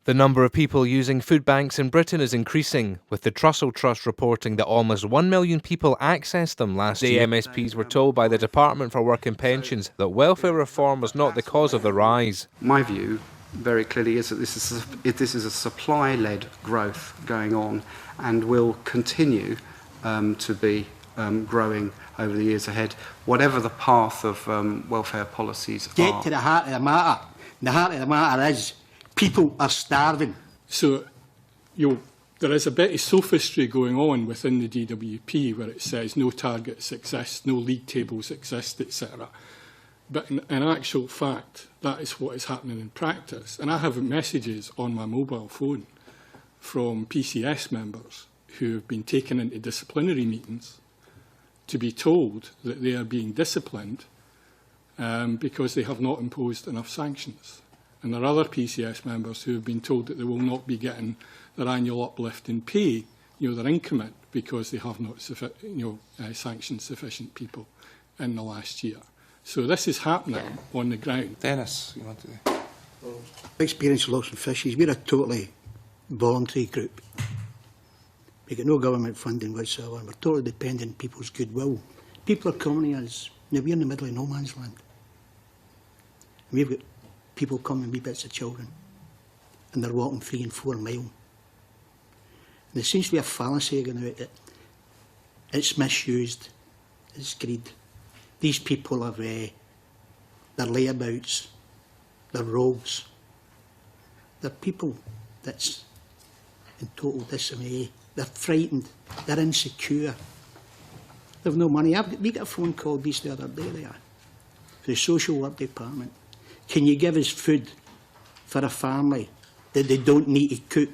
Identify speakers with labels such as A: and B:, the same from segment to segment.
A: The number of people using food banks in Britain is increasing, with the Trussell Trust reporting that almost 1 million people accessed them last year. The MSPs were told by the Department for Work and Pensions that welfare reform was not the cause of the rise.
B: My view, very clearly, is that this is a supply-led growth going on and will continue to be growing over the years ahead, whatever the path of welfare policies are.
C: Get to the heart of the matter. The heart of the matter is people are starving.
D: So, there is a bit of sophistry going on within the DWP where it says no targets exist, no league tables exist, etc. But in actual fact, that is what is happening in practice. And I have messages on my mobile phone from PCS members who have been taken into disciplinary meetings to be told that they are being disciplined because they have not imposed enough sanctions. And there are other PCS members who have been told that they will not be getting their annual uplift in pay, their increment, because they have not sanctioned sufficient people in the last year. So this is happening on the ground.
E: Dennis, you want to...
C: Experience loss and fishes, we're a totally voluntary group. We get no government funding whatsoever. We're totally dependent on people's goodwill. People are coming to us. Now, we're in the middle of no man's land. And we've got people coming, wee bits of children, and they're walking 3 and 4 miles. And there seems to be a fallacy going out that it's misused, it's greed. These people have their layabouts, they're rogues. They're people that's in total disarray. They're frightened, they're insecure. They've no money. We got a phone call the other day there, for the social work department. Can you give us food for a family that they don't need to cook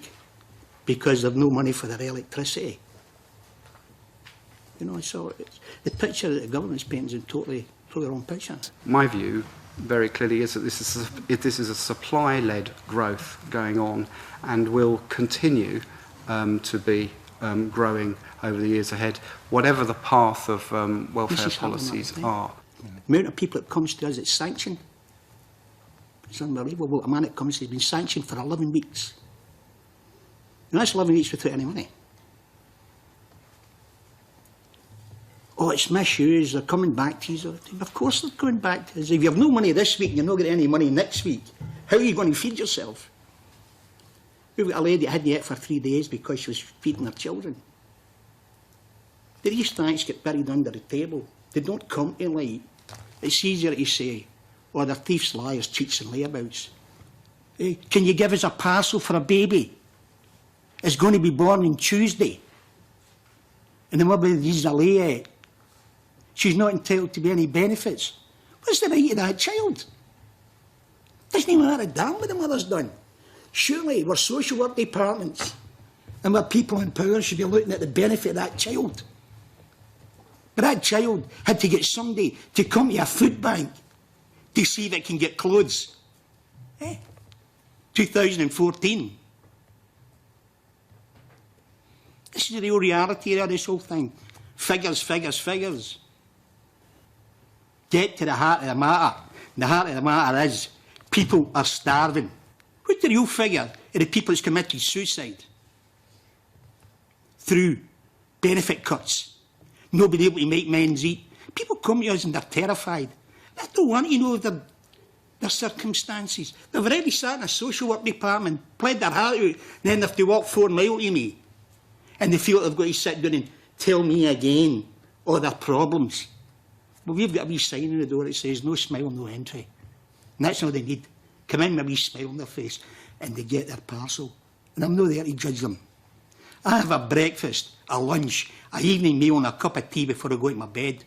C: because they've no money for their electricity? So the picture that the government's painting is a totally wrong picture.
B: My view, very clearly, is that this is a supply-led growth going on and will continue to be growing over the years ahead, whatever the path of welfare policies are.
C: The amount of people that comes to us that's sanctioned, it's unbelievable. A man that comes has been sanctioned for 11 weeks. And that's 11 weeks without any money. Oh, it's misused, they're coming back to you. Of course they're coming back to us. If you have no money this week and you're not getting any money next week, how are you going to feed yourself? We've got a lady that hadn't eaten for 3 days because she was feeding her children. These thanks get buried under the table. They don't come to light. It's easier to say, oh, they're thieves, liars, cheats and layabouts. Hey, can you give us a parcel for a baby? It's going to be born on Tuesday. And the mother needs a layout. She's not entitled to be any benefits. What's the right of that child? Doesn't even matter a damn what the mother's done. Surely we're social work departments and we're people in power should be looking at the benefit of that child. But that child had to get somebody to come to a food bank to see if it can get clothes. 2014. This is the real reality of this whole thing. Figures, figures, figures. Get to the heart of the matter. The heart of the matter is people are starving. What's the real figure of the people that's committed suicide? Through benefit cuts. Not being able to make ends eat. People come to us and they're terrified. They don't want to know their circumstances. They've already sat in a social work department, pled their heart out, and then they have to walk 4 miles to me. And they feel they've got to sit down and tell me again all their problems. Well, we've got a wee sign on the door that says no smile, no entry. And that's all they need. Come in with a wee smile on their face and they get their parcel. And I'm not there to judge them. I have a breakfast, a lunch, an evening meal and a cup of tea before I go to my bed.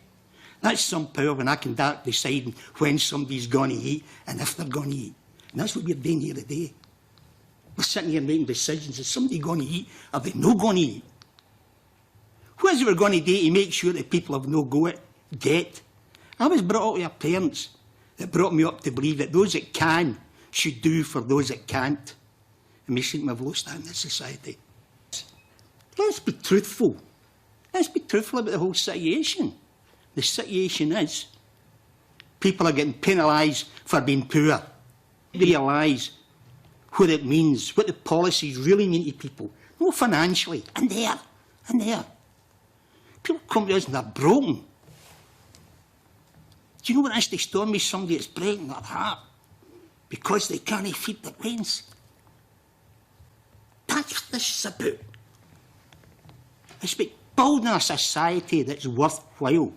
C: That's some power when I can start deciding when somebody's going to eat and if they're going to eat. And that's what we're doing here today. We're sitting here making decisions. Is somebody going to eat? Are they not going to eat? What is it we're going to do to make sure that people have no go at get? I was brought up with parents that brought me up to believe that those that can should do for those that can't. And we seem to have lost that in this society. Let's be truthful. Let's be truthful about the whole situation. The situation is people are getting penalised for being poor. Realise what it means, what the policies really mean to people. No financially, and there. People come to us and they're broken. Do you know what has to stop me? Somebody that's breaking their heart because they can't feed their parents. That's what this is about. It's about building a society that's worthwhile.